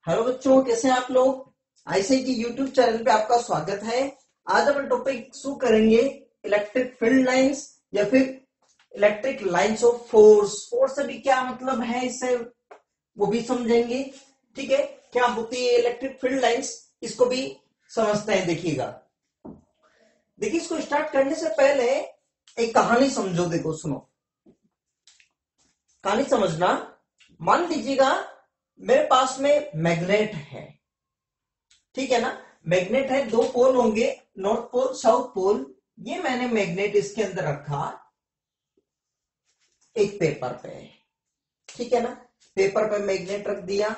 Hello बच्चों, कैसे हैं आप लोग। आईसीआई के यूट्यूब चैनल पे आपका स्वागत है। आज अपन टॉपिक शुरू करेंगे इलेक्ट्रिक फील्ड लाइंस या फिर electric lines of force. Force से भी क्या मतलब है, इससे वो भी समझेंगे। ठीक है, क्या होती है इलेक्ट्रिक फील्ड लाइंस, इसको भी समझते हैं। देखिएगा, देखिए इसको स्टार्ट करने से पहले एक कहानी समझो। देखो, सुनो, कहानी समझना। मान लीजिएगा मेरे पास में मैग्नेट है, ठीक है ना। मैग्नेट है, दो पोल होंगे, नॉर्थ पोल साउथ पोल। ये मैंने मैग्नेट इसके अंदर रखा एक पेपर पे, ठीक है ना। पेपर पे मैग्नेट रख दिया,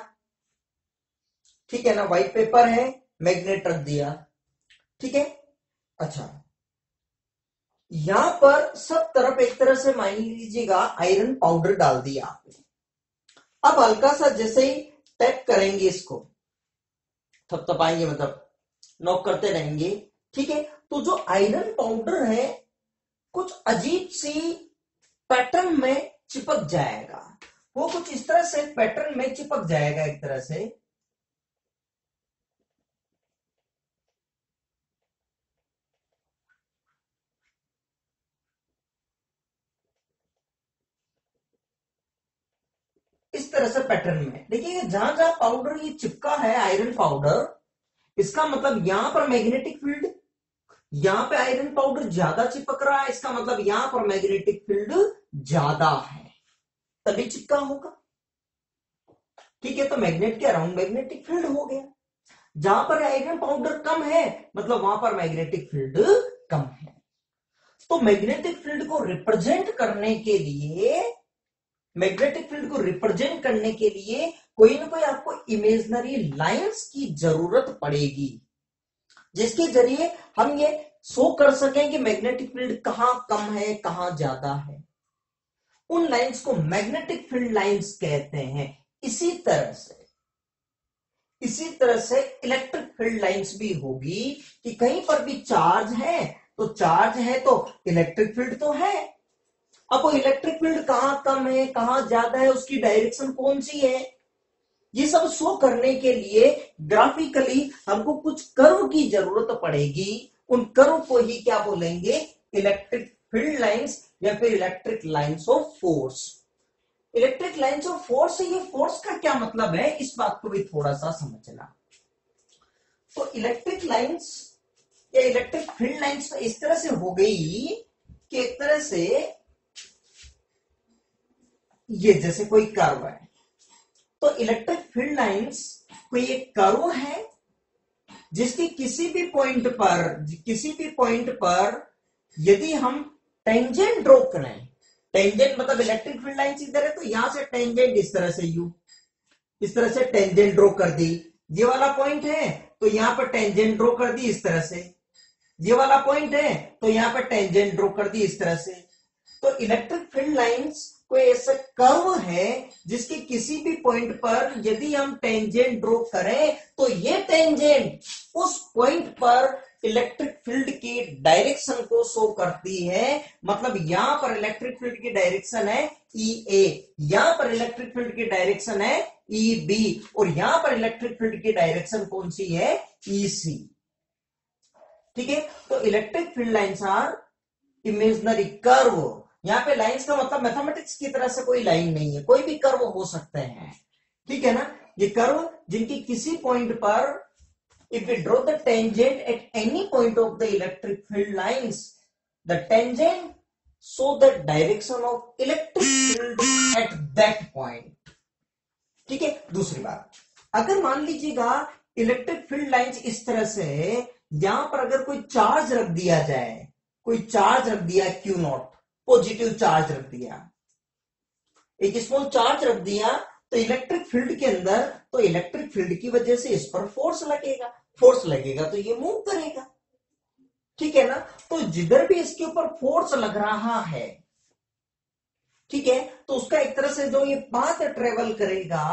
ठीक है ना। व्हाइट पेपर है, मैग्नेट रख दिया, ठीक है। अच्छा, यहां पर सब तरफ एक तरह से मान लीजिएगा आयरन पाउडर डाल दिया आपने। अब हल्का सा जैसे ही टैप करेंगे, इसको थपथपाएंगे, मतलब नॉक करते रहेंगे, ठीक है। तो जो आयरन पाउडर है कुछ अजीब सी पैटर्न में चिपक जाएगा। वो कुछ इस तरह से पैटर्न में चिपक जाएगा, एक तरह से। इस तरह से पैटर्न में देखिए, जहां जहां पाउडर ये चिपका है आयरन पाउडर, इसका मतलब यहां पर मैग्नेटिक फील्ड, यहां पे आयरन पाउडर ज्यादा चिपक रहा है, इसका मतलब यहां पर मैग्नेटिक फील्ड ज्यादा है, तभी चिपका होगा, ठीक है। तो मैग्नेट के अराउंड मैग्नेटिक फील्ड हो गया। जहां पर आयरन पाउडर कम है, मतलब वहां पर मैग्नेटिक फील्ड कम है। तो मैग्नेटिक फील्ड को रिप्रेजेंट करने के लिए, मैग्नेटिक फील्ड को रिप्रेजेंट करने के लिए कोई ना कोई आपको इमेजिनरी लाइंस की जरूरत पड़ेगी, जिसके जरिए हम ये शो कर सकें कि मैग्नेटिक फील्ड कहां कम है कहां ज्यादा है। उन लाइंस को मैग्नेटिक फील्ड लाइंस कहते हैं। इसी तरह से इलेक्ट्रिक फील्ड लाइंस भी होगी कि कहीं पर भी चार्ज है, तो चार्ज है तो इलेक्ट्रिक फील्ड तो है। अब वो इलेक्ट्रिक फील्ड कहां कम है कहां ज्यादा है, उसकी डायरेक्शन कौन सी है, ये सब शो करने के लिए ग्राफिकली हमको कुछ कर्व की जरूरत पड़ेगी। उन कर्व को ही क्या बोलेंगे, इलेक्ट्रिक फील्ड लाइंस या फिर electric lines of force. Electric lines of force से ये फोर्स का क्या मतलब है, इस बात को भी थोड़ा सा समझना। तो इलेक्ट्रिक लाइंस या इलेक्ट्रिक फील्ड लाइंस इस तरह से हो गई कि एक तरह से ये जैसे कोई कर्व है, तो इलेक्ट्रिक फील्ड लाइंस कोई एक कर्व है जिसकी किसी भी पॉइंट पर यदि हम टेंजेंट ड्रॉ करें, टेंजेंट मतलब इलेक्ट्रिक फील्ड लाइंस इधर है, तो यहां से टेंजेंट इस तरह से इस तरह से टेंजेंट ड्रॉ कर दी। ये वाला पॉइंट है तो यहां पर टेंजेंट ड्रॉ कर दी इस तरह से। ये वाला पॉइंट है तो यहां पर टेंजेंट ड्रॉ कर दी इस तरह से। तो इलेक्ट्रिक फील्ड लाइंस कोई ऐसा कर्व है जिसके किसी भी पॉइंट पर यदि हम टेंजेंट ड्रॉ करें, तो ये टेंजेंट उस पॉइंट पर इलेक्ट्रिक फील्ड की डायरेक्शन को शो करती है। मतलब यहां पर इलेक्ट्रिक फील्ड की डायरेक्शन है EA, यहां पर इलेक्ट्रिक फील्ड की डायरेक्शन है EB, और यहां पर इलेक्ट्रिक फील्ड की डायरेक्शन कौन सी है, EC, ठीक है। तो electric field lines are imaginary curve. यहां पे लाइंस का मतलब मैथमेटिक्स की तरह से कोई लाइन नहीं है, कोई भी कर्व हो सकते हैं, ठीक है ना। ये कर्व जिनकी किसी पॉइंट पर if we draw the tangent at any point of the electric field lines, the tangent show the direction of electric field at that point, ठीक है। दूसरी बात, अगर मान लीजिएगा इलेक्ट्रिक फील्ड लाइंस इस तरह से, यहां पर अगर कोई चार्ज रख दिया जाए, कोई चार्ज रख दिया Q0, पॉजिटिव चार्ज रख दिया, एक स्मॉल चार्ज रख दिया, तो इलेक्ट्रिक फील्ड के अंदर, तो इलेक्ट्रिक फील्ड की वजह से इस पर फोर्स लगेगा तो ये मूव करेगा, ठीक है ना। तो जिधर भी इसके ऊपर फोर्स लग रहा है, ठीक है, तो उसका एक तरह से जो ये पाथ ट्रेवल करेगा,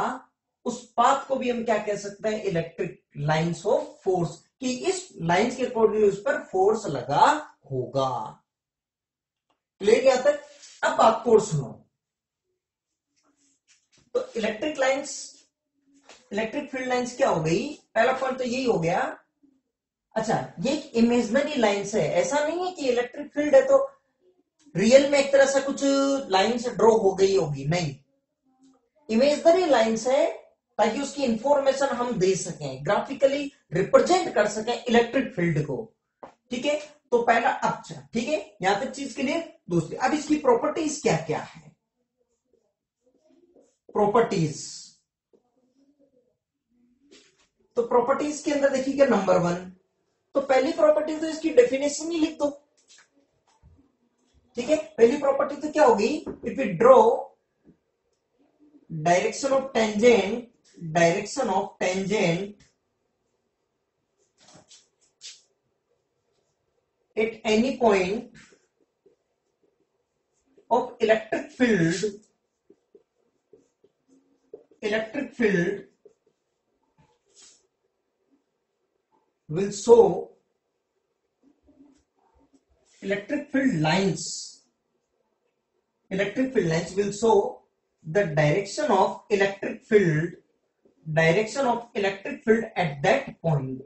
उस पाथ को भी हम क्या कह सकते हैं, इलेक्ट्रिक लाइंस ऑफ फोर्स, कि इस लाइंस के अकॉर्डिंग उस पर फोर्स लगा होगा। क्लियर यहां तक। अब बात को सुनो। तो electric lines electric field lines क्या हो गई, पहला पॉइंट तो यही हो गया। अच्छा, ये एक इमेजिनरी लाइंस है, ऐसा नहीं है कि इलेक्ट्रिक फील्ड है तो रियल में एक तरह से कुछ लाइंस ड्रॉ हो गई होगी, नहीं, इमेजिनरी लाइंस है ताकि उसकी इंफॉर्मेशन हम दे सकें, ग्राफिकली रिप्रेजेंट कर सकें इलेक्ट्रिक फील्ड को। ठीक है, तो पहला, अच्छा ठीक है, यहां तक चीज क्लियर। दूसरी, अब इसकी प्रॉपर्टीज क्या क्या है, प्रॉपर्टीज, तो प्रॉपर्टीज के अंदर देखिएगा नंबर 1, तो पहली प्रॉपर्टी तो इसकी डेफिनेशन ही लिख दो। ठीक है, पहली प्रॉपर्टी तो क्या होगी, if you draw direction of tangent at any point of electric field will show electric field lines will show the direction of electric field at that point,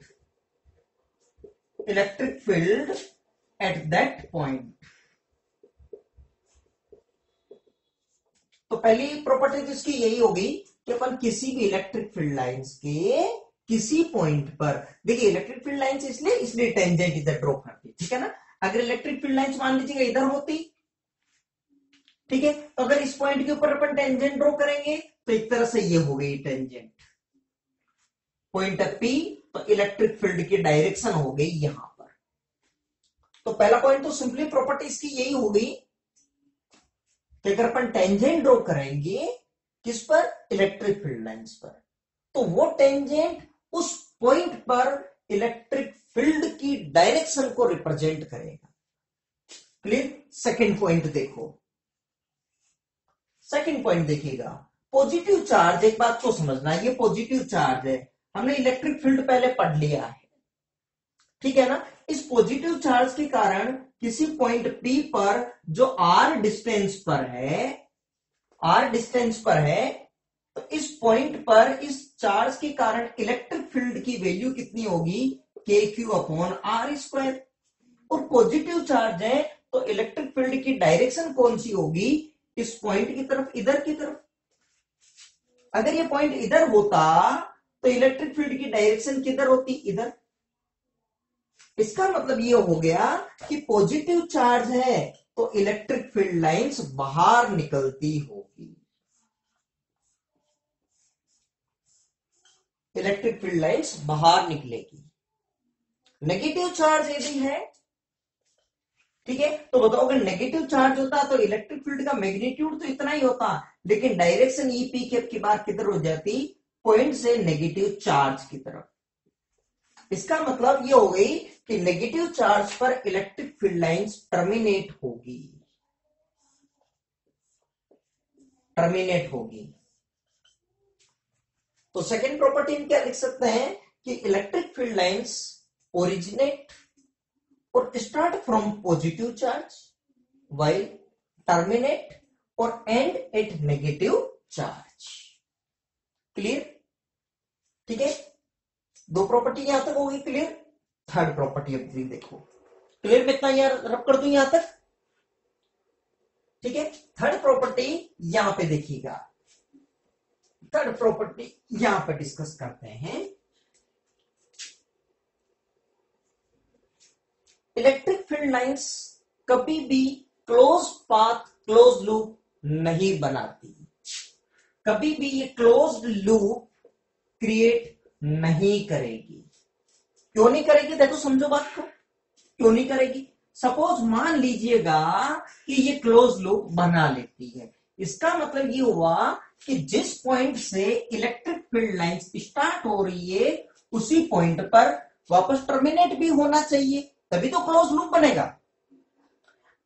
तो पहली प्रॉपर्टी तो इसकी यही होगी कि अपन किसी भी इलेक्ट्रिक फील्ड लाइंस के किसी पॉइंट पर, देखिए इलेक्ट्रिक फील्ड लाइंस इसलिए टेंजेंट इधर ड्रॉ करती, ठीक है ना। अगर इलेक्ट्रिक फील्ड लाइंस मान लीजिएगा इधर होती, ठीक है, तो अगर इस पॉइंट के ऊपर अपन टेंजेंट ड्रॉ करेंगे तो एक तरह से ये हो गई टेंजेंट पॉइंट P, तो इलेक्ट्रिक फील्ड की डायरेक्शन हो गई यहां पर। तो पहला पॉइंट तो सिंपली प्रॉपर्टी इसकी यही हो गई कि अगर अपन टेंजेंट ड्रॉ करेंगे किस पर, इलेक्ट्रिक फील्ड लाइंस पर, तो वो टेंजेंट उस पॉइंट पर इलेक्ट्रिक फील्ड की डायरेक्शन को रिप्रेजेंट करेगा। क्लियर। सेकंड पॉइंट देखो, सेकंड पॉइंट देखिएगा, पॉजिटिव चार्ज, एक बात को समझना, ये पॉजिटिव चार्ज है, हमने इलेक्ट्रिक फील्ड पहले पढ़ लिया है, ठीक है ना। इस पॉजिटिव चार्ज के कारण किसी पॉइंट P पर जो r डिस्टेंस पर है, तो इस पॉइंट पर इस चार्ज के कारण इलेक्ट्रिक फील्ड की वैल्यू कितनी होगी, KQ/r²। और पॉजिटिव चार्ज है तो इलेक्ट्रिक फील्ड की डायरेक्शन कौन सी होगी, इस पॉइंट की तरफ, इधर की तरफ। अगर ये पॉइंट इधर होता तो इलेक्ट्रिक फील्ड की डायरेक्शन किधर होती, इधर। इसका मतलब ये हो गया कि पॉजिटिव चार्ज है तो इलेक्ट्रिक फील्ड लाइंस बाहर निकलती होगी, इलेक्ट्रिक फील्ड लाइंस बाहर निकलेगी। नेगेटिव चार्ज यदि है, ठीक है, तो बताओ अगर नेगेटिव चार्ज होता तो इलेक्ट्रिक फील्ड का मैग्नीट्यूड तो इतना ही होता, लेकिन डायरेक्शन EP की बार किधर हो जाती, पॉइंट से नेगेटिव चार्ज की तरफ। इसका मतलब ये हो गई कि नेगेटिव चार्ज पर इलेक्ट्रिक फील्ड लाइंस टर्मिनेट होगी। तो सेकेंड प्रॉपर्टी में क्या लिख सकते हैं कि इलेक्ट्रिक फील्ड लाइंस ओरिजिनेट और start from positive charge while terminate और end at negative charge. Clear, ठीक है, दो प्रॉपर्टी यहां तक होगी क्लियर। थर्ड प्रॉपर्टी अब देखो, क्लियर में इतना यार रब कर दूं यहां तक, ठीक है। थर्ड प्रॉपर्टी यहां पे देखिएगा, थर्ड प्रॉपर्टी यहां पे डिस्कस करते हैं। इलेक्ट्रिक फील्ड लाइंस कभी भी क्लोज पाथ, क्लोज लूप नहीं बनाती, कभी भी ये क्लोज्ड लूप क्रिएट नहीं करेगी। क्यों नहीं करेगी, देखो समझो बात को, क्यों नहीं करेगी। सपोज मान लीजिएगा कि ये क्लोज लूप बना लेती है, इसका मतलब ये हुआ कि जिस पॉइंट से इलेक्ट्रिक फील्ड लाइंस स्टार्ट हो रही है उसी पॉइंट पर वापस टर्मिनेट भी होना चाहिए, तभी तो क्लोज लूप बनेगा।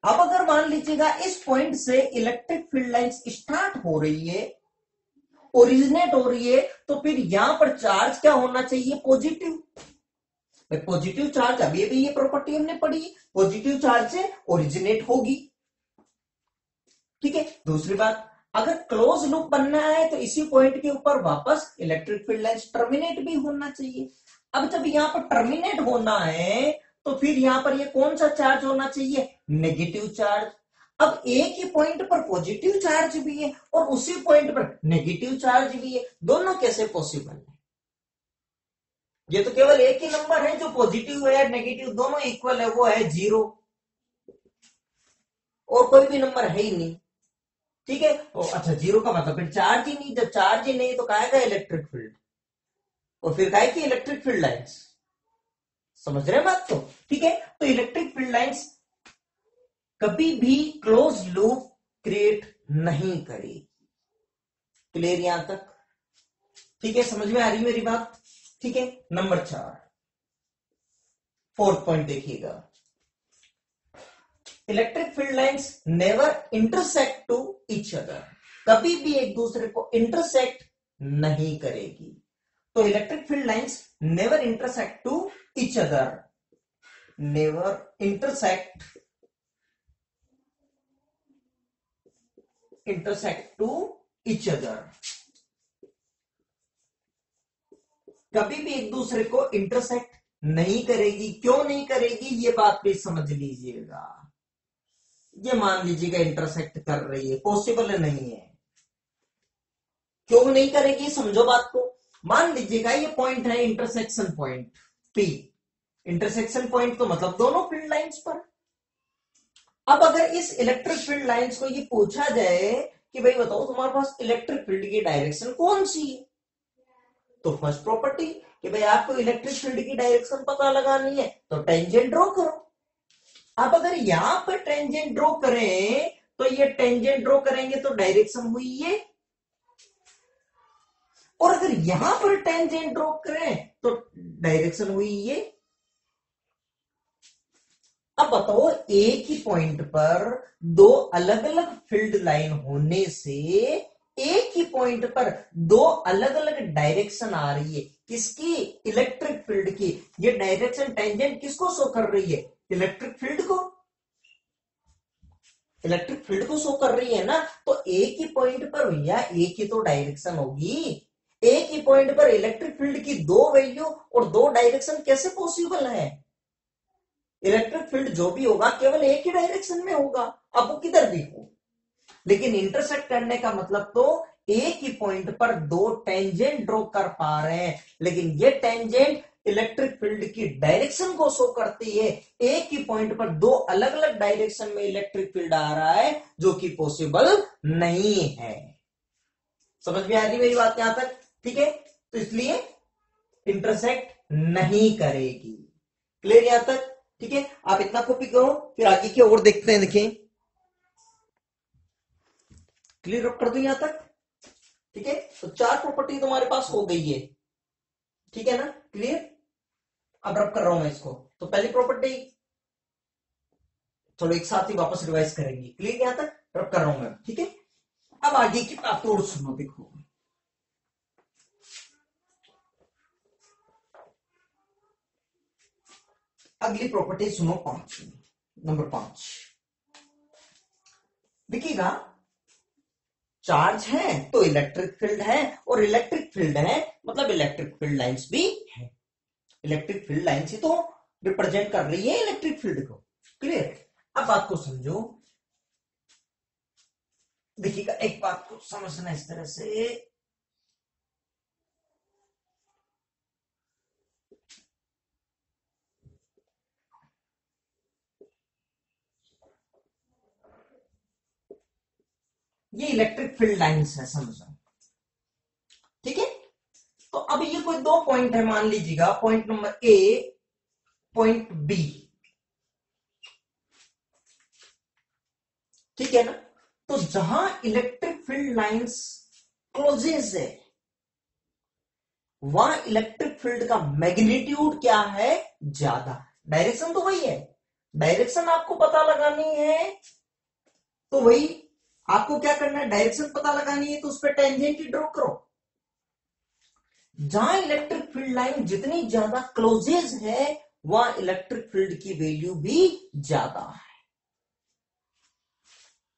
अब अगर मान लीजिएगा इस पॉइंट से इलेक्ट्रिक फील्ड लाइंस स्टार्ट हो रही है, ओरिजिनेट हो रही है, तो फिर यहां पर चार्ज क्या होना चाहिए, पॉजिटिव। पॉजिटिव चार्ज, अभी अभी ये प्रॉपर्टी हमने पढ़ी, पॉजिटिव चार्ज से ओरिजिनेट होगी, ठीक है। दूसरी बात, अगर क्लोज लूप बनना है तो इसी पॉइंट के ऊपर वापस इलेक्ट्रिक फील्ड लाइंस टर्मिनेट भी होना चाहिए। अब जब यहां पर टर्मिनेट होना है तो फिर यहां पर ये कौन सा चार्ज होना चाहिए, नेगेटिव चार्ज। अब एक ही पॉइंट पर पॉजिटिव चार्ज भी है और उसी पॉइंट पर नेगेटिव चार्ज भी है, दोनों कैसे पॉसिबल है? ये तो केवल एक ही नंबर है जो पॉजिटिव है नेगेटिव दोनों इक्वल है, वो है 0, और कोई भी नंबर है ही नहीं। ठीक है, तो अच्छा 0 का मतलब फिर चार्ज ही नहीं, जब चार्ज ही नहीं तो काय का इलेक्ट्रिक फील्ड, और फिर काय की इलेक्ट्रिक फील्ड लाइंस। समझ रहे हैं बात? तो ठीक है, तो इलेक्ट्रिक फील्ड लाइंस कभी भी क्लोज लूप क्रिएट नहीं करेगी। क्लियर यहां तक? ठीक है, समझ में आ रही मेरी बात? ठीक है, नंबर 4, फोर्थ पॉइंट देखिएगा, electric field lines never intersect to each other, कभी भी एक दूसरे को इंटरसेक्ट नहीं करेगी। तो electric field lines never intersect to each other, never intersect to each other, कभी भी एक दूसरे को इंटरसेक्ट नहीं करेगी। क्यों नहीं करेगी ये बात भी समझ लीजिएगा। ये मान लीजिएगा इंटरसेक्ट कर रही है, पॉसिबल नहीं है। क्यों नहीं करेगी समझो बात को। मान लीजिएगा ये पॉइंट है intersection point P, intersection point तो मतलब दोनों फील्ड लाइंस पर। अब अगर इस इलेक्ट्रिक फील्ड लाइंस को ये पूछा जाए कि भाई बताओ तुम्हारे पास इलेक्ट्रिक फील्ड की डायरेक्शन कौन सी है, तो फर्स्ट प्रॉपर्टी कि भाई आपको इलेक्ट्रिक फील्ड की डायरेक्शन पता लगानी है तो टेंजेंट ड्रॉ करो। अब अगर यहां पर टेंजेंट ड्रॉ करें तो ये टेंजेंट ड्रॉ करेंगे तो डायरेक्शन हुई ये, और अगर यहां पर टेंजेंट ड्रॉ करें तो डायरेक्शन हुई ये। अब बताओ एक ही पॉइंट पर दो अलग अलग फील्ड लाइन होने से एक ही पॉइंट पर दो अलग अलग डायरेक्शन आ रही है, किसकी, इलेक्ट्रिक फील्ड की। ये डायरेक्शन टेंजेंट किसको शो कर रही है, इलेक्ट्रिक फील्ड को, इलेक्ट्रिक फील्ड को शो कर रही है ना। तो एक ही पॉइंट पर भैया एक ही तो डायरेक्शन होगी, एक ही पॉइंट पर इलेक्ट्रिक फील्ड की दो वैल्यू और दो डायरेक्शन कैसे पॉसिबल है। इलेक्ट्रिक फील्ड जो भी होगा केवल एक ही डायरेक्शन में होगा, अब वो किधर भी हो। लेकिन इंटरसेक्ट करने का मतलब तो एक ही पॉइंट पर दो टेंजेंट ड्रॉ कर पा रहे हैं, लेकिन ये टेंजेंट इलेक्ट्रिक फील्ड की डायरेक्शन को शो करती है। एक ही पॉइंट पर दो अलग अलग डायरेक्शन में इलेक्ट्रिक फील्ड आ रहा है जो कि पॉसिबल नहीं है। समझ में आ रही मेरी बात यहां तक? ठीक है, तो इसलिए इंटरसेक्ट नहीं करेगी। क्लियर यहां तक? ठीक है, आप इतना कॉपी करो, फिर आगे की और देखते हैं। देखें, क्लियर कर दो यहां तक? ठीक है, तो 4 प्रॉपर्टी तुम्हारे पास हो गई है, ठीक है ना, क्लियर। अब रब कर रहा हूं मैं इसको, तो पहली प्रॉपर्टी चलो एक साथ ही वापस रिवाइज करेंगे। क्लियर यहां तक? रब कर रहा हूं मैं, ठीक है। अब आगे की बात और सुनो, देखो अगली प्रॉपर्टी सुनो, 5 नंबर 5 देखिएगा, चार्ज है तो इलेक्ट्रिक फील्ड है, और इलेक्ट्रिक फील्ड है मतलब इलेक्ट्रिक फील्ड लाइंस भी है। इलेक्ट्रिक फील्ड लाइंस ही तो रिप्रेजेंट कर रही है इलेक्ट्रिक फील्ड को। क्लियर? अब बात को समझो, देखिएगा एक बात को समझना इस तरह से, ये इलेक्ट्रिक फील्ड लाइंस है, समझो, ठीक है। तो अब ये कोई दो पॉइंट है, मान लीजिएगा point number A, point B, ठीक है ना। तो जहां इलेक्ट्रिक फील्ड लाइंस क्लोजेस है वहां इलेक्ट्रिक फील्ड का मैग्नीट्यूड क्या है, ज्यादा। डायरेक्शन तो वही है, डायरेक्शन आपको पता लगानी है, तो वही आपको क्या करना है, डायरेक्शन पता लगानी है तो उस पर टेंजेंट ही ड्रॉ करो। जहां इलेक्ट्रिक फील्ड लाइन जितनी ज्यादा क्लोजेस है वहां इलेक्ट्रिक फील्ड की वैल्यू भी ज्यादा है।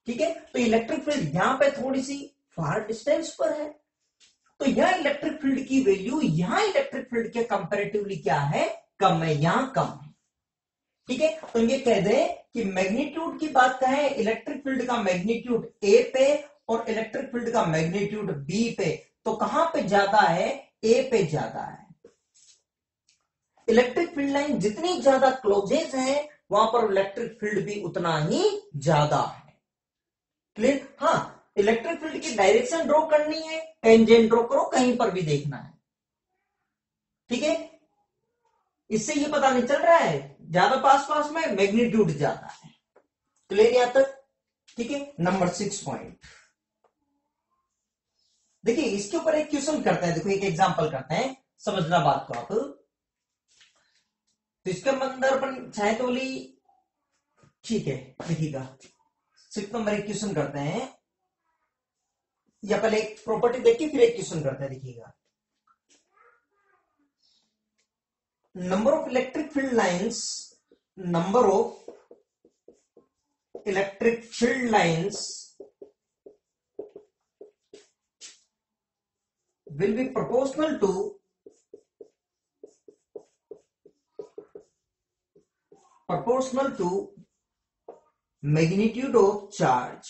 ठीक है, तो इलेक्ट्रिक फील्ड यहां पे थोड़ी सी फार डिस्टेंस पर है, तो यहां इलेक्ट्रिक फील्ड की वैल्यू यहां इलेक्ट्रिक फील्ड के कंपैरेटिवली क्या है, कम है, यहां कम है। ठीक है, तो ये कह दें कि मैग्नीट्यूड की बात करें, इलेक्ट्रिक फील्ड का मैग्नीट्यूड ए पे और इलेक्ट्रिक फील्ड का मैग्नीट्यूड बी पे, तो कहां पे ज्यादा है, ए पे ज्यादा है। इलेक्ट्रिक फील्ड लाइन जितनी ज्यादा क्लोजेज है वहां पर इलेक्ट्रिक फील्ड भी उतना ही ज्यादा है। क्लियर? हाँ, इलेक्ट्रिक फील्ड की डायरेक्शन ड्रॉ करनी है, टेंजेंट ड्रॉ करो, कहीं पर भी देखना है। ठीक है, इससे ये पता नहीं चल रहा है ज्यादा पास पास में मैग्नीट्यूड ज्यादा है। क्लियर यहां तक? ठीक है, नंबर 6 पॉइंट। देखिए इसके ऊपर एक क्वेश्चन करते हैं, देखो एक एग्जांपल करते हैं, समझना बात को आप। तो इसके अंदर अपन चाहे तो बोली, ठीक है देखिएगा, 6 नंबर एक क्वेश्चन करते हैं, या पहले एक प्रॉपर्टी देख के फिर एक क्वेश्चन करते हैं। देखिएगा, number of electric field lines will be proportional to magnitude of charge,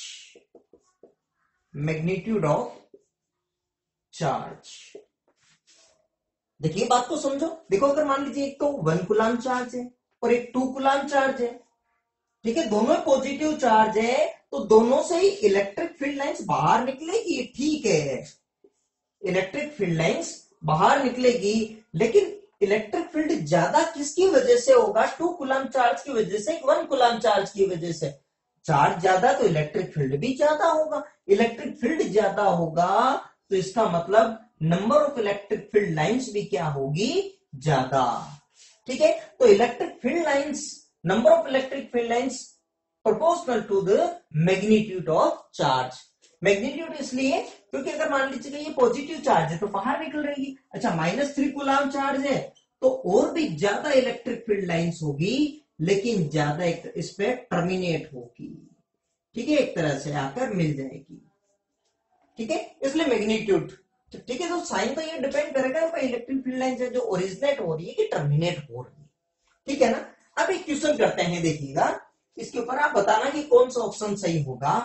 देखिए बात को समझो। देखो अगर मान लीजिए एक तो 1 कूलाम चार्ज है और एक 2 कूलाम चार्ज है, ठीक है, दोनों पॉजिटिव चार्ज है, तो दोनों से ही इलेक्ट्रिक फील्ड लाइंस बाहर निकलेगी। ठीक है, इलेक्ट्रिक फील्ड लाइंस बाहर निकलेगी, लेकिन इलेक्ट्रिक फील्ड ज्यादा किसकी वजह से होगा, 2 कूलाम चार्ज की वजह से, 1 कूलाम चार्ज की वजह से। चार्ज ज्यादा तो इलेक्ट्रिक फील्ड भी ज्यादा होगा, इलेक्ट्रिक फील्ड ज्यादा होगा तो इसका मतलब number of electric field lines भी क्या होगी, ज्यादा। ठीक है, तो electric field lines, number of electric field lines proportional to the magnitude of charge. Magnitude इसलिए क्योंकि अगर मान लीजिए ये पॉजिटिव चार्ज है तो बाहर निकल रही है। अच्छा, -3 कूलाम चार्ज है तो और भी ज्यादा इलेक्ट्रिक फील्ड लाइंस होगी, लेकिन ज्यादा इस पे टर्मिनेट होगी। ठीक है, एक तरह से आकर मिल जाएगी। ठीक है, इसलिए मैग्नीट्यूड। ठीक है, तो साइन तो ये डिपेंड करेगा इलेक्ट्रिक फील्ड लाइन से जो ओरिजिनेट हो रही है कि टर्मिनेट हो रही है। ठीक है ना। अब एक क्वेश्चन करते हैं, देखिएगा इसके ऊपर आप बताना कि कौन सा ऑप्शन सही होगा।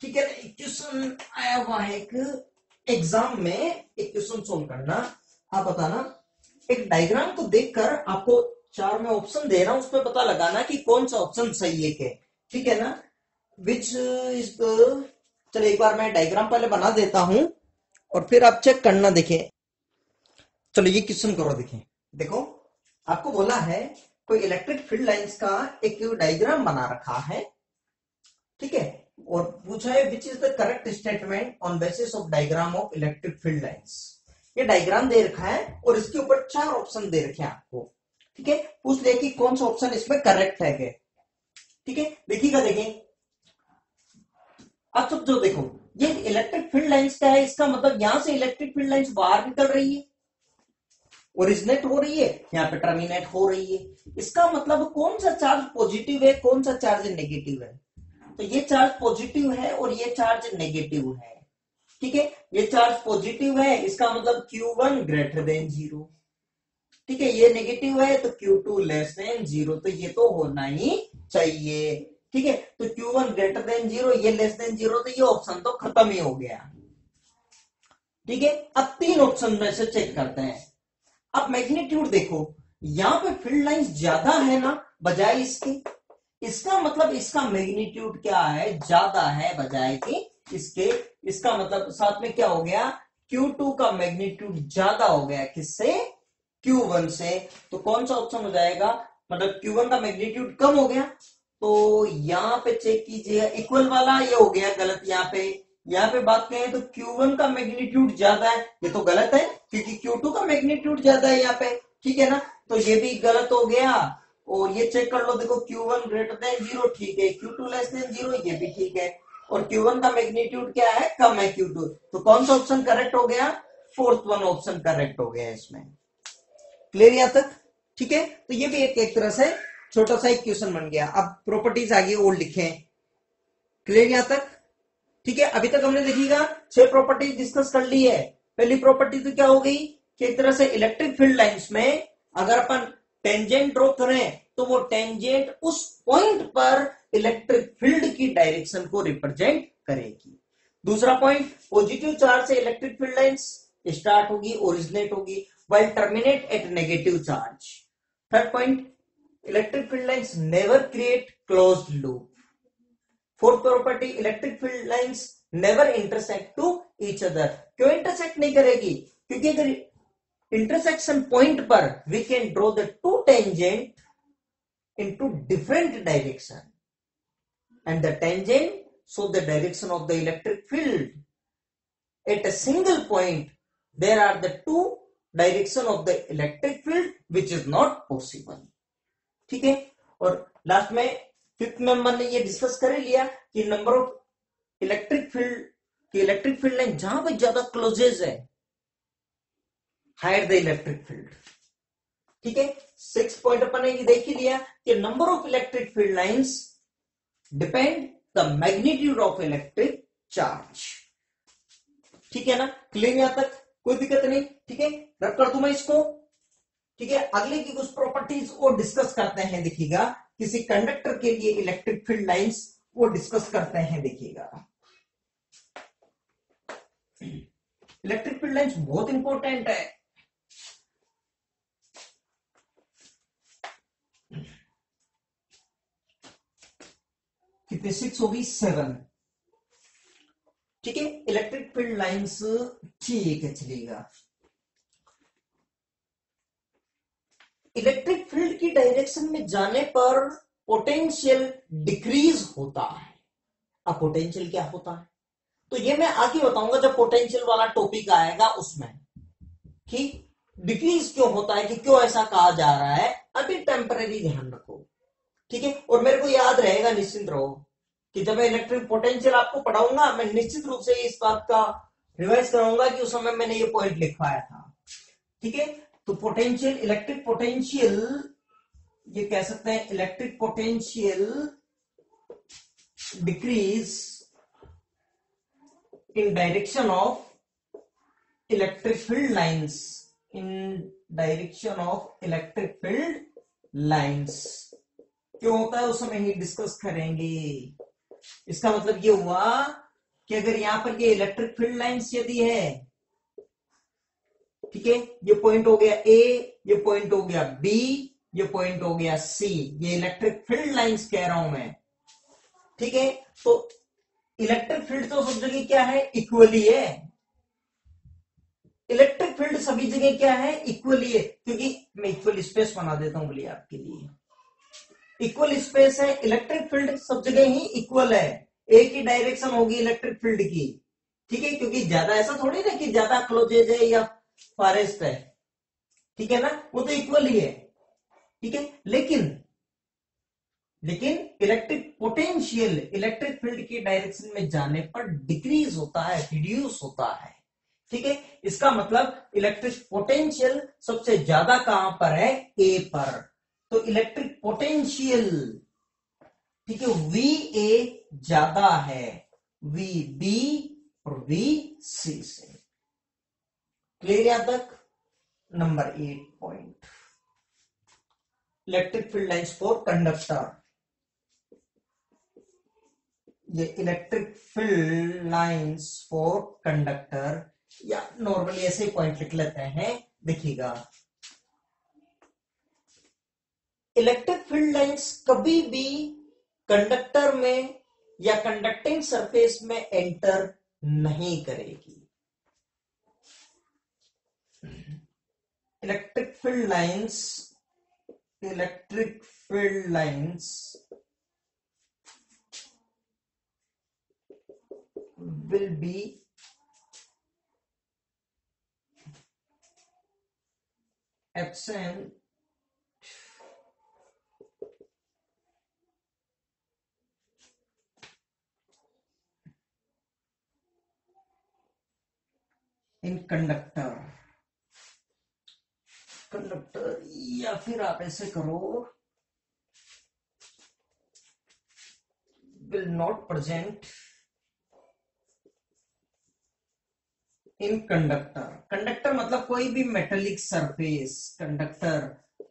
ठीक है, एक क्वेश्चन आया हुआ है एक एग्जाम में, एक क्वेश्चन सोल्व करना, आप बताना। एक डायग्राम को देखकर आपको 4 में ऑप्शन दे रहा हूं, उसमें पता लगाना कि कौन सा ऑप्शन सही है क्या। ठीक है ना, विच इज द, चलो एक बार मैं डायग्राम पहले बना देता हूं और फिर आप चेक करना। देखें, चलो ये क्वेश्चन करो। देखें, देखो आपको बोला है कोई इलेक्ट्रिक फील्ड लाइंस का एक डायग्राम बना रखा है, ठीक है, और पूछा है which is the correct statement on basis of diagram of electric field lines. ये डायग्राम दे रखा है और इसके ऊपर 4 ऑप्शन दे रखे हैं आपको। ठीक है, पूछ लिया कि कौन सा ऑप्शन इसमें करेक्ट है क्या। ठीक है, देखिएगा, देखें अब जो देखो ये इलेक्ट्रिक फील्ड लाइंस का है, इसका मतलब यहां से इलेक्ट्रिक फील्ड लाइंस बाहर निकल रही है, ओरिजिनेट हो रही है, यहाँ पे टर्मिनेट हो रही है। इसका मतलब कौन सा चार्ज पॉजिटिव है, कौन सा चार्ज नेगेटिव है। तो ये चार्ज पॉजिटिव है और ये चार्ज नेगेटिव है। ठीक है, ये चार्ज पॉजिटिव है, इसका मतलब Q1 ग्रेटर देन 0। ठीक है, ये नेगेटिव है तो Q2 लेस देन 0, तो ये तो होना ही चाहिए। ठीक है, तो Q1 ग्रेटर देन 0, ये लेस देन 0, तो ये ऑप्शन तो खत्म ही हो गया। ठीक है, अब 3 ऑप्शन में से चेक करते हैं। अब मैग्नीट्यूड देखो, यहां पे फील्ड लाइंस ज्यादा है ना बजाय इसके, इसका मतलब इसका मैग्नीट्यूड क्या है, ज्यादा है बजाय कि इसके। इसका मतलब साथ में क्या हो गया, Q2 का मैग्नीट्यूड ज्यादा हो गया किससे, Q1 से। तो कौन सा ऑप्शन हो जाएगा, मतलब Q1 का मैग्नीट्यूड कम हो गया। तो यहां पे चेक कीजिए, इक्वल वाला ये हो गया गलत। यहाँ पे बात करें तो Q1 का मैग्नीट्यूड ज्यादा है, ये तो गलत है क्योंकि Q2 का मैग्नीट्यूड ज्यादा है यहाँ पे। ठीक है ना, तो ये भी गलत हो गया। और ये चेक कर लो, देखो Q1 ग्रेटर देन 0, ठीक है, Q2 लेस देन 0, ये भी ठीक है। और Q1 का मैग्नीट्यूड क्या है, कम है Q2। तो कौन सा ऑप्शन करेक्ट हो गया, 4th वन ऑप्शन करेक्ट हो गया इसमें। क्लियर यहां तक। ठीक है, तो ये भी एक तरह से छोटा सा एक क्वेश्चन बन गया। अब प्रॉपर्टीज आगे और लिखें। क्लियर यहां तक? ठीक है, अभी तक हमने देखिएगा 6 प्रॉपर्टी डिस्कस कर ली है। पहली प्रॉपर्टी तो क्या हो गई कि एक तरह से इलेक्ट्रिक फील्ड लाइंस में अगर अपन टेंजेंट ड्रॉ करें तो वो टेंजेंट उस पॉइंट पर इलेक्ट्रिक फील्ड की डायरेक्शन को रिप्रेजेंट करेगी। दूसरा पॉइंट, पॉजिटिव चार्ज से इलेक्ट्रिक फील्ड लाइंस स्टार्ट होगी, ओरिजिनेट होगी, while terminate at negative charge. Third point, electric field lines never create closed loop. Fourth property, electric field lines never intersect to each other. क्यों intersect नहीं करेगी? क्योंकि अगर intersection point पर we can draw the two tangent into different direction and the tangent show the direction of the electric field. At a single point there are the two direction of the electric field which is not possible. ठीक है, और last में fifth member ने ये discuss कर लिया कि number of electric field line जहां पर ज्यादा क्लोजेज है, हायर द इलेक्ट्रिक फील्ड। ठीक है, 6 पॉइंट अपन ने ये देख ही लिया कि number of electric field lines depend the magnitude of electric charge. ठीक है ना, क्लियर यहां तक? कोई दिक्कत नहीं। ठीक है, रब कर दूं मैं इसको। ठीक है, अगले की कुछ प्रॉपर्टीज को डिस्कस करते हैं। देखिएगा, किसी कंडक्टर के लिए इलेक्ट्रिक फील्ड लाइंस वो डिस्कस करते हैं। देखिएगा, इलेक्ट्रिक फील्ड लाइंस बहुत इंपॉर्टेंट है। कितने 6 होगी? 7। ठीक है, इलेक्ट्रिक फील्ड लाइंस ठीक है, चलेगा। इलेक्ट्रिक फील्ड की डायरेक्शन में जाने पर पोटेंशियल डिक्रीज होता है। अब पोटेंशियल क्या होता है तो ये मैं आगे बताऊंगा जब पोटेंशियल वाला टॉपिक आएगा उसमें, कि डिक्रीज क्यों होता है, कि क्यों ऐसा कहा जा रहा है। अभी टेम्परेरी ध्यान रखो। ठीक है, और मेरे को याद रहेगा, निश्चिंत रहो, कि जब मैं इलेक्ट्रिक पोटेंशियल आपको पढ़ाऊंगा मैं निश्चित रूप से इस बात का रिवाइज कराऊंगा कि उस समय मैंने ये पॉइंट लिखवाया था। ठीक है, तो पोटेंशियल, इलेक्ट्रिक पोटेंशियल, ये कह सकते हैं electric potential decrease in direction of electric field lines, in direction of electric field lines. क्यों होता है उस समय ही डिस्कस करेंगे। इसका मतलब ये हुआ कि अगर यहां पर ये इलेक्ट्रिक फील्ड लाइंस यदि है, ठीक है, ये पॉइंट हो गया ए, ये पॉइंट हो गया बी, ये पॉइंट हो गया सी, ये इलेक्ट्रिक फील्ड लाइंस कह रहा हूं मैं। ठीक है, तो इलेक्ट्रिक फील्ड तो सब जगह क्या है? इक्वली है। इलेक्ट्रिक फील्ड सभी जगह क्या है? इक्वली है। क्योंकि मैं इक्वल स्पेस बना देता हूं बोलिए आपके लिए, इक्वल स्पेस है। इलेक्ट्रिक फील्ड सब जगह ही इक्वल है, एक ही डायरेक्शन होगी इलेक्ट्रिक फील्ड की। ठीक है, क्योंकि ज्यादा ऐसा थोड़ी ना कि ज्यादा क्लोजेज है या फॉरेस्ट है। ठीक है ना, वो तो इक्वल ही है। ठीक है, लेकिन इलेक्ट्रिक पोटेंशियल इलेक्ट्रिक फील्ड की डायरेक्शन में जाने पर डिक्रीज होता है, रिड्यूस होता है। ठीक है, इसका मतलब इलेक्ट्रिक पोटेंशियल सबसे ज्यादा कहां पर है? ए पर। तो इलेक्ट्रिक पोटेंशियल, ठीक है, वी ए ज्यादा है वी बी और वी सी से। क्लियर यहां तक? Number 8 point, electric field lines for conductor. ये electric field lines for conductor, या नॉर्मली ऐसे पॉइंट लिख लेते हैं। देखिएगा, इलेक्ट्रिक फील्ड लाइंस कभी भी कंडक्टर में या कंडक्टिंग सरफेस में एंटर नहीं करेगी। Electric field lines will be absent in conductor, या फिर आप ऐसे करो, will not present in conductor. Conductor मतलब कोई भी मेटेलिक सरफेस। कंडक्टर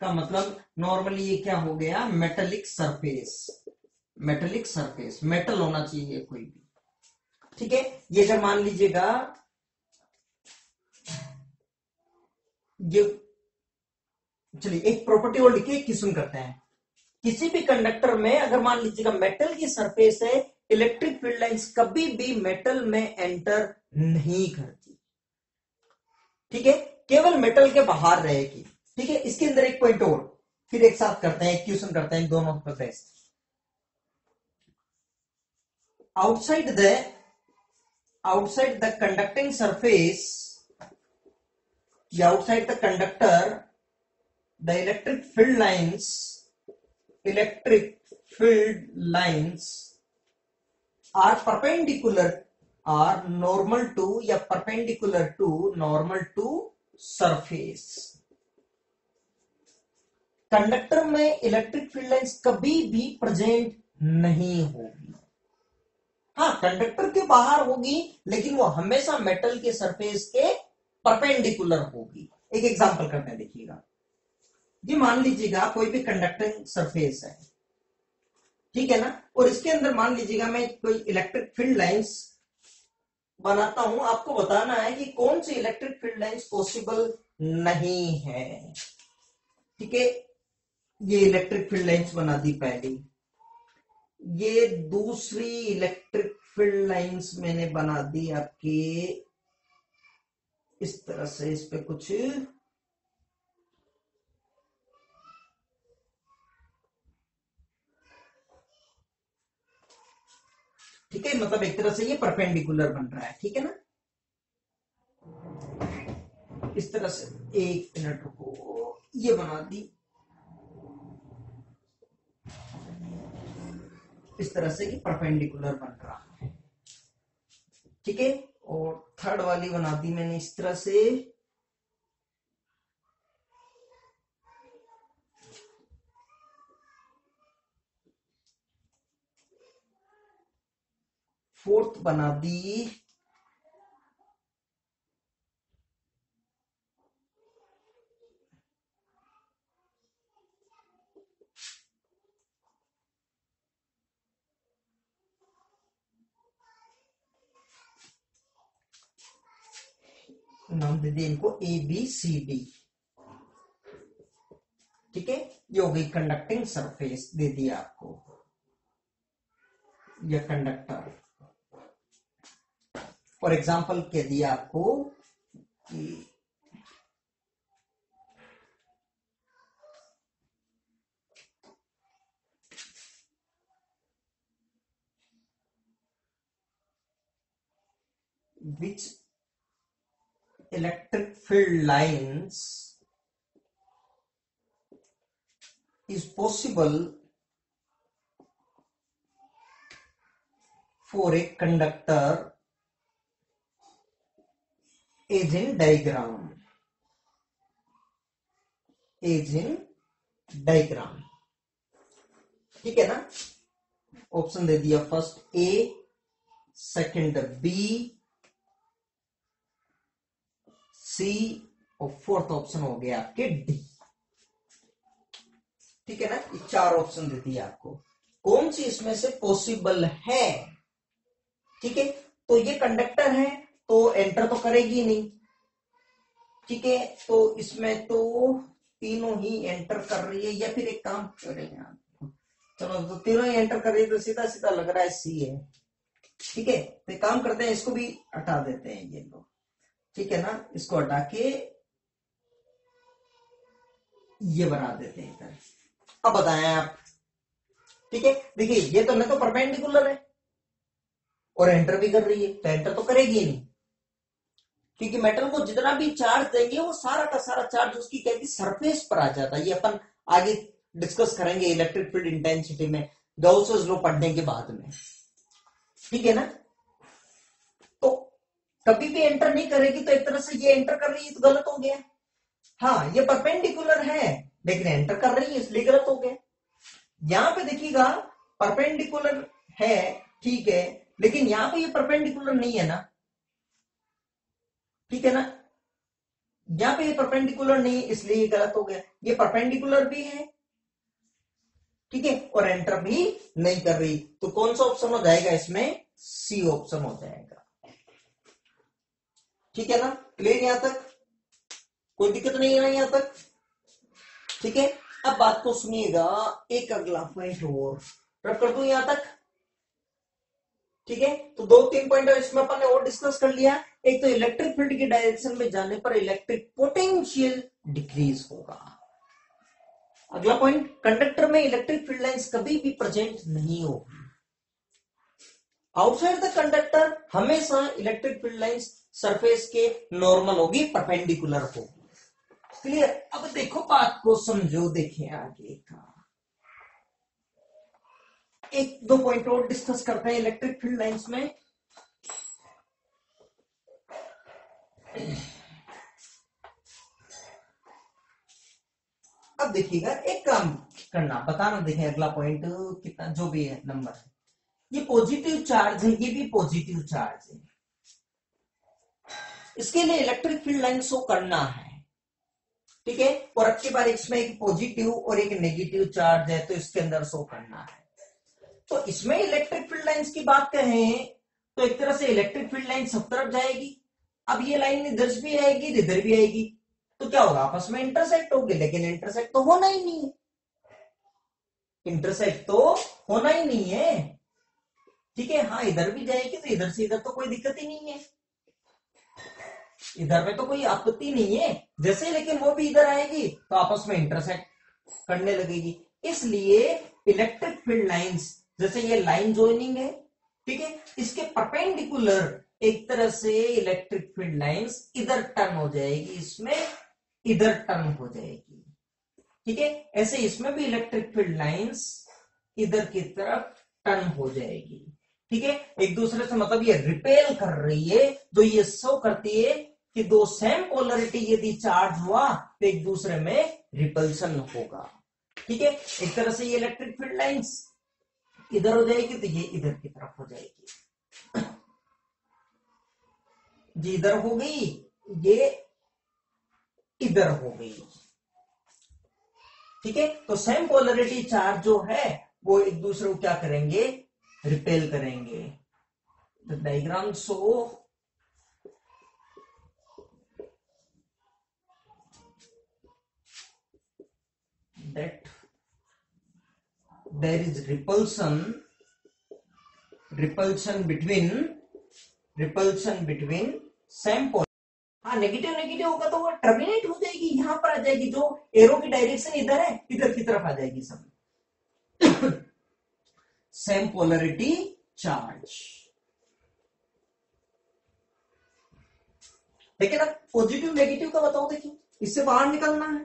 का मतलब नॉर्मली ये क्या हो गया, metallic surface. Metallic surface, metal होना चाहिए कोई भी, ठीक है। ये जब मान लीजिएगा ये, चलिए एक प्रॉपर्टी और लिखिए, क्वेश्चन करते हैं। किसी भी कंडक्टर में अगर मान लीजिएगा मेटल की सरफेस है, इलेक्ट्रिक फील्ड लाइंस कभी भी मेटल में एंटर नहीं करती, ठीक है, केवल मेटल के बाहर रहेगी, ठीक है। इसके अंदर एक पॉइंट और फिर एक साथ करते हैं, क्वेश्चन करते हैं दोनों का test. outside the conducting surface, outside the conductor, the electric field lines are perpendicular, are normal to या perpendicular to normal to surface। Conductor में इलेक्ट्रिक फील्ड लाइंस कभी भी प्रेजेंट नहीं होगी। हाँ, कंडक्टर के बाहर होगी, लेकिन वो हमेशा मेटल के सरफेस के परपेंडिकुलर होगी। एक एग्जांपल करते हैं, देखिएगा। ये मान लीजिएगा कोई भी कंडक्टिंग सरफेस है, ठीक है ना, और इसके अंदर मान लीजिएगा मैं कोई इलेक्ट्रिक फील्ड लाइंस बनाता हूं। आपको बताना है कि कौन सी इलेक्ट्रिक फील्ड लाइंस पॉसिबल नहीं है, ठीक है। ये इलेक्ट्रिक फील्ड लाइंस बना दी पहली, ये दूसरी इलेक्ट्रिक फील्ड लाइंस मैंने बना दी आपके इस तरह से, इस पे कुछ ठीक है, मतलब एक तरह से ये परपेंडिकुलर बन रहा है, ठीक है ना। इस तरह से, एक मिनट रुको, ये बना दी इस तरह से कि परपेंडिकुलर बन रहा है, ठीक है। और थर्ड वाली बना दी मैंने इस तरह से, फोर्थ बना दी नाम दे दिए इनको ABCD, ठीक है। ये हो गई कंडक्टिंग सरफेस, दे दिया आपको ये कंडक्टर। फॉर एग्जाम्पल कह दिया आपको कि which electric field lines is possible for a conductor as in diagram, as in diagram, ठीक है ना। ऑप्शन दे दिया, फर्स्ट ए, सेकंड बी, सी और फोर्थ ऑप्शन हो गया आपके डी, ठीक है ना। ये चार ऑप्शन दे दिया आपको, कौन सी इसमें से पॉसिबल है, ठीक है। तो ये कंडक्टर है तो एंटर तो करेगी नहीं, ठीक है। तो इसमें तो तीनों ही एंटर कर रही है, या फिर एक काम करेंगे आप, चलो तो तीनों ही एंटर कर रही है, तो सीधा सीधा लग रहा है सी है, ठीक है। तो एक काम करते हैं, इसको भी हटा देते हैं ये लोग, ठीक है ना। इसको हटा के ये बना देते हैं इधर। अब बताएं आप, ठीक है। देखिए ये तो ना तो परपेंडिकुलर है और एंटर भी कर रही है, तो एंटर तो करेगी नहीं, क्योंकि मेटल को जितना भी चार्ज देंगे वो सारा का सारा चार्ज उसकी कहती सरफेस पर आ जाता है। ये अपन आगे डिस्कस करेंगे इलेक्ट्रिक फील्ड इंटेंसिटी में, गॉसेस लॉ पढ़ने के बाद में, ठीक है ना। तो कभी भी एंटर नहीं करेगी, तो एक तरह से ये एंटर कर रही है तो गलत हो गया। हाँ, ये परपेंडिकुलर है लेकिन एंटर कर रही है, इसलिए गलत हो गया। यहां पे देखिएगा परपेंडिकुलर है, ठीक है, लेकिन यहां पे ये परपेंडिकुलर नहीं है ना, ठीक है ना, यहां पे ये परपेंडिकुलर नहीं है, इसलिए ये गलत हो गया। ये परपेंडिकुलर भी है, ठीक है, और एंटर भी नहीं कर रही, तो कौन सा ऑप्शन हो जाएगा इसमें? सी ऑप्शन हो जाएगा। ठीक है ना, क्लियर यहां तक? कोई दिक्कत नहीं है ना यहां तक? ठीक है, अब बात को सुनिएगा, एक अगला पॉइंट और रब कर दूं यहां तक। ठीक है, तो 2-3 पॉइंट इसमें अपन ने और डिस्कस कर लिया। एक तो इलेक्ट्रिक फील्ड की डायरेक्शन में जाने पर इलेक्ट्रिक पोटेंशियल डिक्रीज होगा। अगला पॉइंट, कंडक्टर में इलेक्ट्रिक फील्ड लाइंस कभी भी प्रेजेंट नहीं होगी। आउटसाइड द कंडक्टर हमेशा इलेक्ट्रिक फील्ड लाइंस सरफेस के नॉर्मल होगी, परपेंडिकुलर होगी। क्लियर? अब देखो बात को समझो, देखें आगे का एक दो पॉइंट और डिस्कस करते हैं इलेक्ट्रिक फील्ड लाइंस में। अब देखिएगा, एक काम करना, बताना, देखें अगला पॉइंट कितना जो भी है नंबर है, ये पॉजिटिव चार्ज है, ये भी पॉजिटिव चार्ज है, इसके लिए इलेक्ट्रिक फील्ड लाइन शो करना है, ठीक है, और अब की बार इसमें एक पॉजिटिव और एक नेगेटिव चार्ज है, तो इसके अंदर शो करना है। तो इसमें इलेक्ट्रिक फील्ड लाइंस की बात करें तो एक तरह से इलेक्ट्रिक फील्ड लाइन सब तरफ जाएगी। अब ये लाइन इधर भी आएगी, इधर भी आएगी, तो क्या होगा? आपस में इंटरसेक्ट होगी, लेकिन इंटरसेक्ट तो होना ही नहीं है, इंटरसेक्ट तो होना ही नहीं है, ठीक है। हाँ, इधर भी जाएगी तो इधर से इधर तो कोई दिक्कत ही नहीं है, इधर में तो कोई आपत्ति नहीं है जैसे, लेकिन वो भी इधर आएगी तो आपस में इंटरसेक्ट करने लगेगी। इसलिए इलेक्ट्रिक फील्ड लाइंस, जैसे ये लाइन ज्वाइनिंग है, ठीक है, इसके परपेंडिकुलर एक तरह से इलेक्ट्रिक फील्ड लाइंस इधर टर्न हो जाएगी, इसमें इधर टर्न हो जाएगी, ठीक है। ऐसे इसमें भी इलेक्ट्रिक फील्ड लाइंस इधर की तरफ टर्न हो जाएगी, ठीक है। एक दूसरे से मतलब ये रिपेल कर रही है, तो ये शो करती है कि दो सेम पोलरिटी यदि चार्ज हुआ तो एक दूसरे में रिपल्सन होगा, ठीक है। एक तरह से ये इलेक्ट्रिक फील्ड लाइंस इधर हो जाएगी तो ये इधर की तरफ हो जाएगी, जी इधर हो गई, ये इधर हो गई, ठीक है। तो सेम पोलरिटी चार्ज जो है वो एक दूसरे को क्या करेंगे? रिपेल करेंगे। The diagram show that there is repulsion between same pole। हाँ, नेगेटिव नेगेटिव होगा तो वो टर्मिनेट हो जाएगी, यहां पर आ जाएगी, जो एरो की डायरेक्शन इधर है इधर की तरफ आ जाएगी सब। सेम पोलरिटी चार्ज, लेकिन अब पॉजिटिव नेगेटिव का बताओ, देखिए इससे बाहर निकलना है,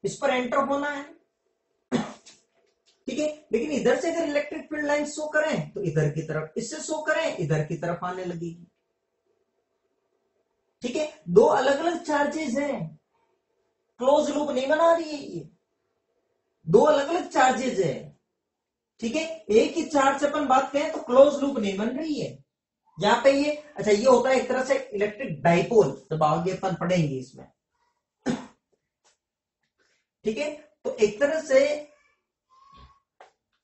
इस पर एंटर होना है, ठीक है। लेकिन इधर से अगर इलेक्ट्रिक फील्ड लाइन शो करें तो इधर की तरफ, इससे शो करें इधर की तरफ आने लगेगी, ठीक है। दो अलग अलग चार्जेस हैं, क्लोज लूप नहीं बना रही है ये, दो अलग अलग चार्जेस है, ठीक है। एक ही चार्ज से अपन बात करें तो क्लोज लूप नहीं बन रही है यहां पे ये। अच्छा, ये होता है एक तरह से इलेक्ट्रिक डाइपोल, जब आगे अपन पढ़ेंगे इसमें, ठीक है। तो एक तरह से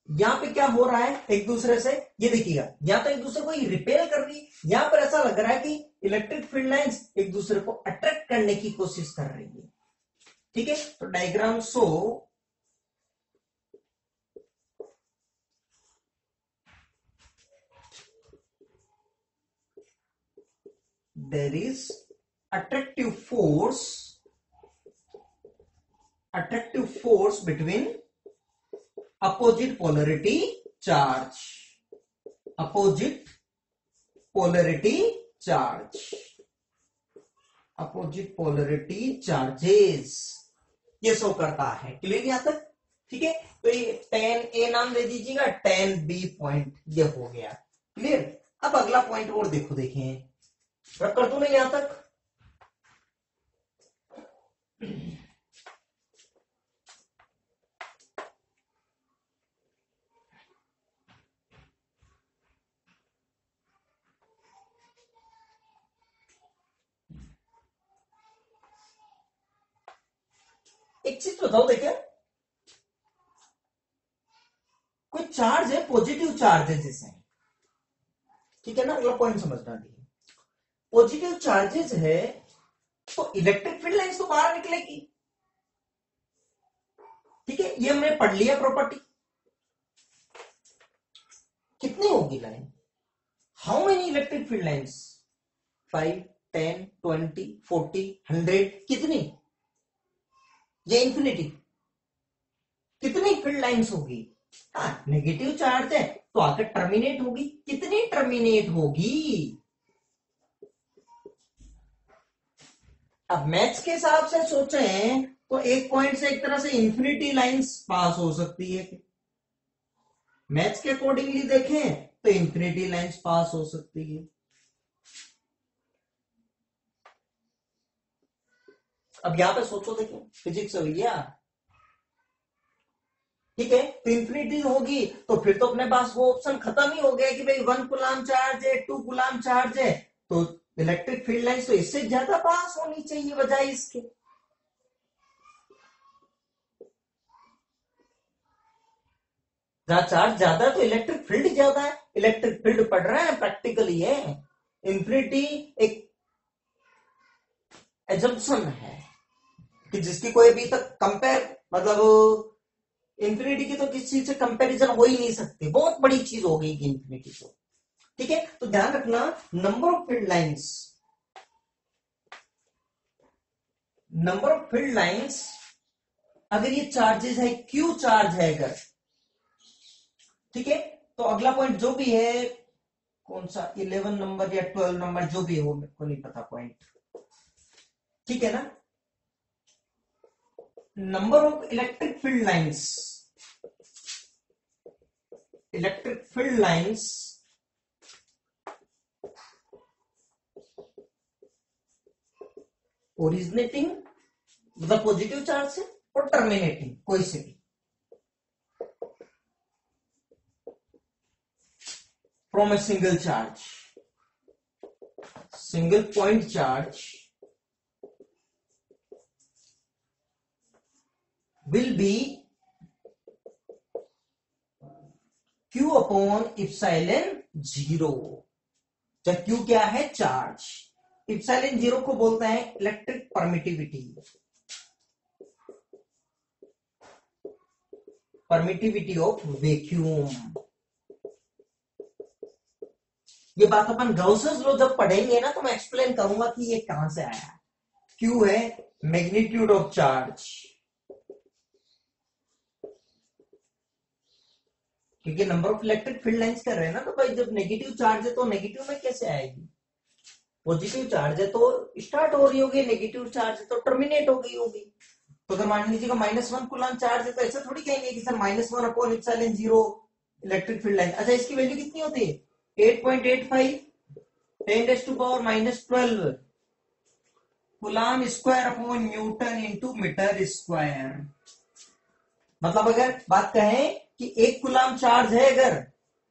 यहां पे क्या हो रहा है एक दूसरे से, ये देखिएगा, यहां तो एक दूसरे को रिपेल कर रही है, यहां पर ऐसा लग रहा है कि इलेक्ट्रिक फील्ड लाइंस एक दूसरे को अट्रैक्ट करने की कोशिश कर रही है, ठीक है। तो diagram show there is attractive force between opposite polarity charge, opposite polarity charges, ये शो करता है। क्लियर यहां तक? ठीक है, तो ये tan A नाम दे दीजिएगा, tan B पॉइंट ये हो गया। क्लियर? अब अगला पॉइंट और देखो, देखें रख कर दू नहीं यहां तक। एक चीज बताओ, देखिए कोई चार्ज है, पॉजिटिव चार्ज है जैसे, ठीक है ना, अगला पॉइंट समझना देखिए, पॉजिटिव चार्जेस है तो इलेक्ट्रिक फील्ड लाइंस तो बाहर निकलेगी, ठीक है, ये हमने पढ़ लिया प्रॉपर्टी। कितनी होगी line, how many electric field lines, 5, 10, 20, 40, 100, कितनी, ये इंफिनिटी, कितनी फील्ड लाइंस होगी। हाँ, नेगेटिव चार्ज है तो आकर टर्मिनेट होगी, कितनी टर्मिनेट होगी। अब मैथ्स के हिसाब से सोचे तो एक पॉइंट से एक तरह से इंफिनिटी लाइंस पास हो सकती है, मैथ्स के अकॉर्डिंगली देखें तो इंफिनिटी लाइंस पास हो सकती है। अब यहां पे सोचो, देखो फिजिक्स हो गया, ठीक है, तो इंफिनिटी होगी तो फिर तो अपने पास वो ऑप्शन खत्म ही हो गया कि भाई 1 कूलम चार्ज है, 2 कूलम चार्ज है, तो इलेक्ट्रिक फील्ड लाइंस तो इससे ज्यादा पास होनी चाहिए बजाय इसके। जहां चार्ज ज्यादा है तो इलेक्ट्रिक फील्ड ज्यादा है, इलेक्ट्रिक फील्ड पढ़ रहे हैं प्रैक्टिकली है। इंफिनिटी एक एजम्पशन है कि जिसकी कोई अभी तक कंपेयर, मतलब इंफिनिटी की तो किसी चीज से कंपैरिजन हो ही नहीं सकती, बहुत बड़ी चीज हो गई इंफिनिटी तो, ठीक है। तो ध्यान रखना, number of field lines, number of field lines, अगर ये चार्जेस है, क्यू चार्ज है अगर, ठीक है, तो अगला पॉइंट जो भी है, कौन सा 11 नंबर या 12 नंबर जो भी हो, मेरे को नहीं पता पॉइंट, ठीक है ना, number of electric field lines, electric field lines originating मतलब पॉजिटिव चार्ज से और टर्मिनेटिंग कोई से भी from a single charge, single point charge will be Q upon epsilon zero. जब Q क्या है, चार्ज, इप्सिलॉन जीरो को बोलते हैं electric permittivity, permittivity of vacuum. ये बात अपन गाउसेस लॉ जब पढ़ेंगे ना तो मैं एक्सप्लेन करूंगा कि ये कहां से आया। Q है मैग्नीट्यूड ऑफ चार्ज, क्योंकि number of electric field lines कर रहे हैं ना, तो भाई जब नेगेटिव चार्ज है तो नेगेटिव में कैसे आएगी, पॉजिटिव चार्ज है तो स्टार्ट हो रही होगी, नेगेटिव चार्ज है तो टर्मिनेट हो गई होगी। तो अगर मान लीजिएगा -1 कूलम चार्ज है तो ऐसा थोड़ी कहेंगे कि sir -1 upon epsilon zero electric field line. अच्छा, इसकी वैल्यू कितनी होती है, 8.85 10⁻12 coulomb square upon newton into metre square. मतलब अगर बात कहें कि 1 कूलम चार्ज है अगर,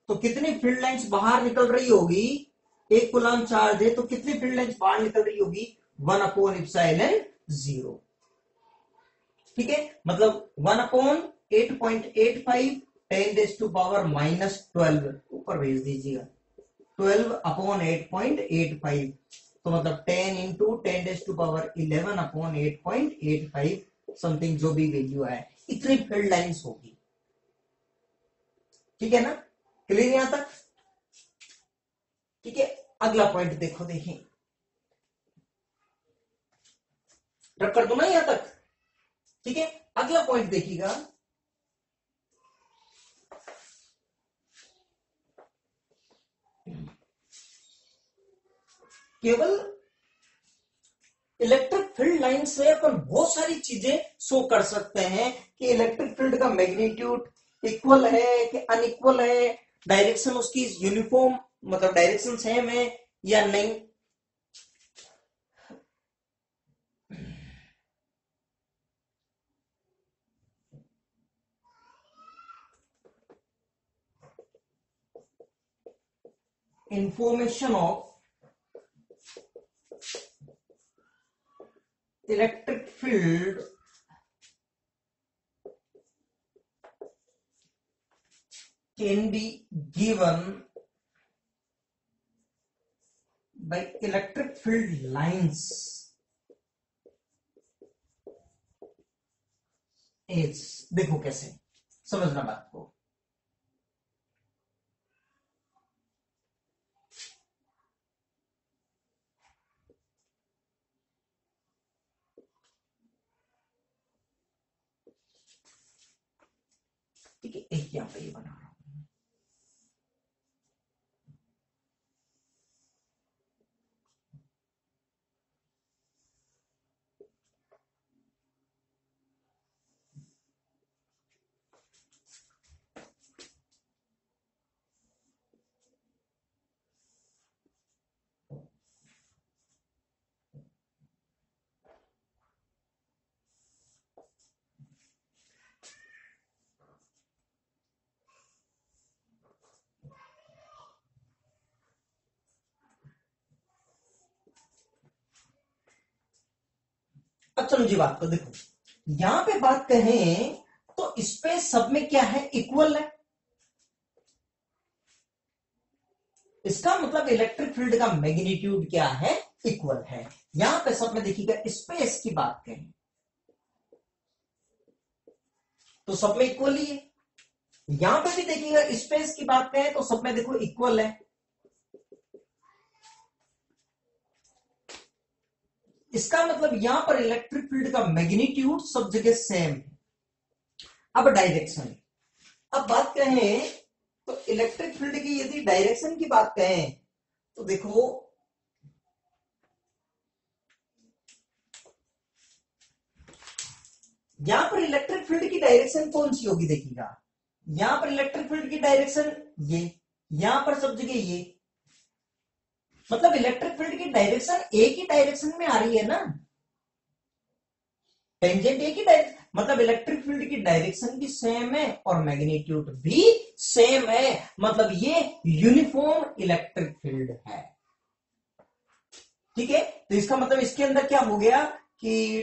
तो कितनी फील्ड लाइंस बाहर निकल रही होगी, 1 कूलम चार्ज है तो कितनी फील्ड लाइंस बाहर निकल रही होगी, 1 अपॉन इप्सिलॉन जीरो, ठीक है। मतलब 1 अपॉन 8.85 10⁻12 ऊपर भेज दीजिएगा, 12 अपॉन 8.85, तो मतलब 10 इंटू 10⁻11 अपॉन 8.85 समथिंग जो भी वैल्यू है, इतनी फील्ड लाइंस होगी, ठीक है ना, क्लियर यहां तक, ठीक है। अगला पॉइंट देखो, देखें, रख कर दो ना यहां तक, ठीक है। अगला पॉइंट देखिएगा, केवल इलेक्ट्रिक फील्ड लाइन से अपन बहुत सारी चीजें शो कर सकते हैं कि इलेक्ट्रिक फील्ड का मैग्नीट्यूड इक्वल है कि अनइक्वल है, डायरेक्शन उसकी यूनिफॉर्म मतलब डायरेक्शन सेम है या नहीं। Information of electric field can be given by electric field lines is, देखो कैसे समझना बात को। ठीक है, एक यहां पे ये बना रहा हूं। अब समझिए बात को, देखो यहां पे बात कहें तो स्पेस सब में क्या है, इक्वल है। इसका मतलब इलेक्ट्रिक फील्ड का मैग्नीट्यूड क्या है, इक्वल है। यहां पे सब में देखिएगा स्पेस की बात करें तो सब में इक्वल ही है। यहां पे भी देखिएगा स्पेस की बात करें तो सब में देखो इक्वल है। इसका मतलब यहां पर इलेक्ट्रिक फील्ड का मैग्नीट्यूड सब जगह सेम है। अब डायरेक्शन, अब बात करें तो इलेक्ट्रिक फील्ड की यदि डायरेक्शन की बात करें तो देखो यहां पर इलेक्ट्रिक फील्ड की डायरेक्शन कौन सी होगी, देखिएगा यहां पर इलेक्ट्रिक फील्ड की डायरेक्शन ये, यहां पर सब जगह ये, मतलब इलेक्ट्रिक फील्ड की डायरेक्शन एक ही डायरेक्शन में आ रही है ना, टेंजेंट एक ही डायरेक्शन, मतलब इलेक्ट्रिक फील्ड की डायरेक्शन भी सेम है और मैग्नीट्यूड भी सेम है, मतलब ये यूनिफॉर्म इलेक्ट्रिक फील्ड है। ठीक है, तो इसका मतलब इसके अंदर क्या हो गया कि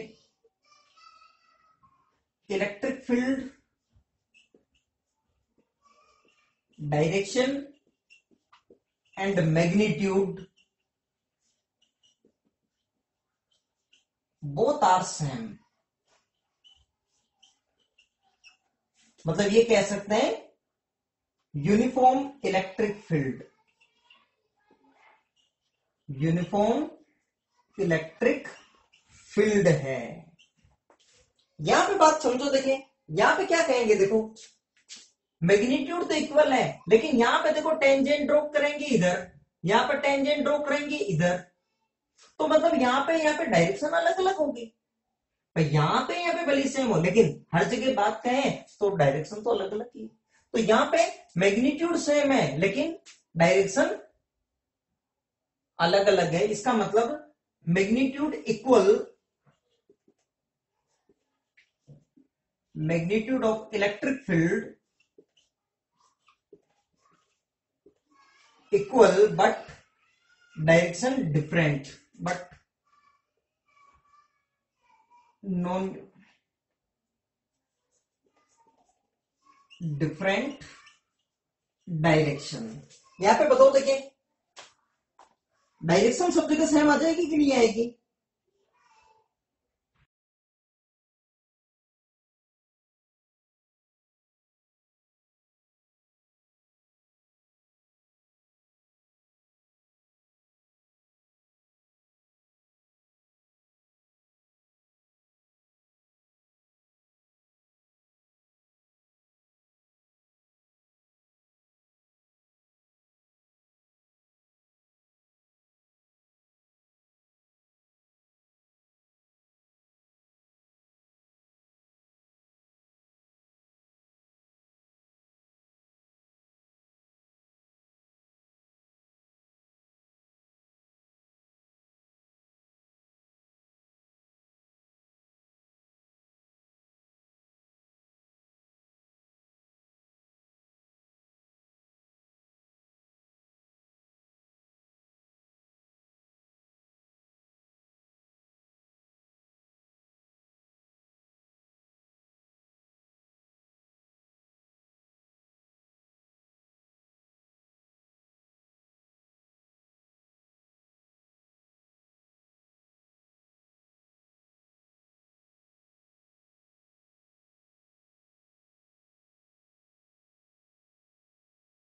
electric field direction and magnitude both are same, मतलब ये कह सकते हैं uniform electric field, uniform electric field है। यहां पे बात समझो, देखिए यहां पे क्या कहेंगे, देखो मैग्नीट्यूड तो इक्वल है लेकिन यहां पे देखो टेंजेंट ड्रॉ करेंगे इधर, यहां पे टेंजेंट ड्रॉ करेंगे इधर, तो मतलब यहां पे डायरेक्शन अलग अलग होगी। यहां पे भले सेम हो लेकिन हर जगह बात कहें तो डायरेक्शन तो अलग अलग ही। तो यहां पे मैग्नीट्यूड सेम है लेकिन डायरेक्शन अलग अलग है। इसका मतलब magnitude equal, magnitude of electric field equal but direction different, but non different direction. यहां पे बताओ, देखिए डायरेक्शन सब जगह सेम आ जाएगी कि नहीं आएगी,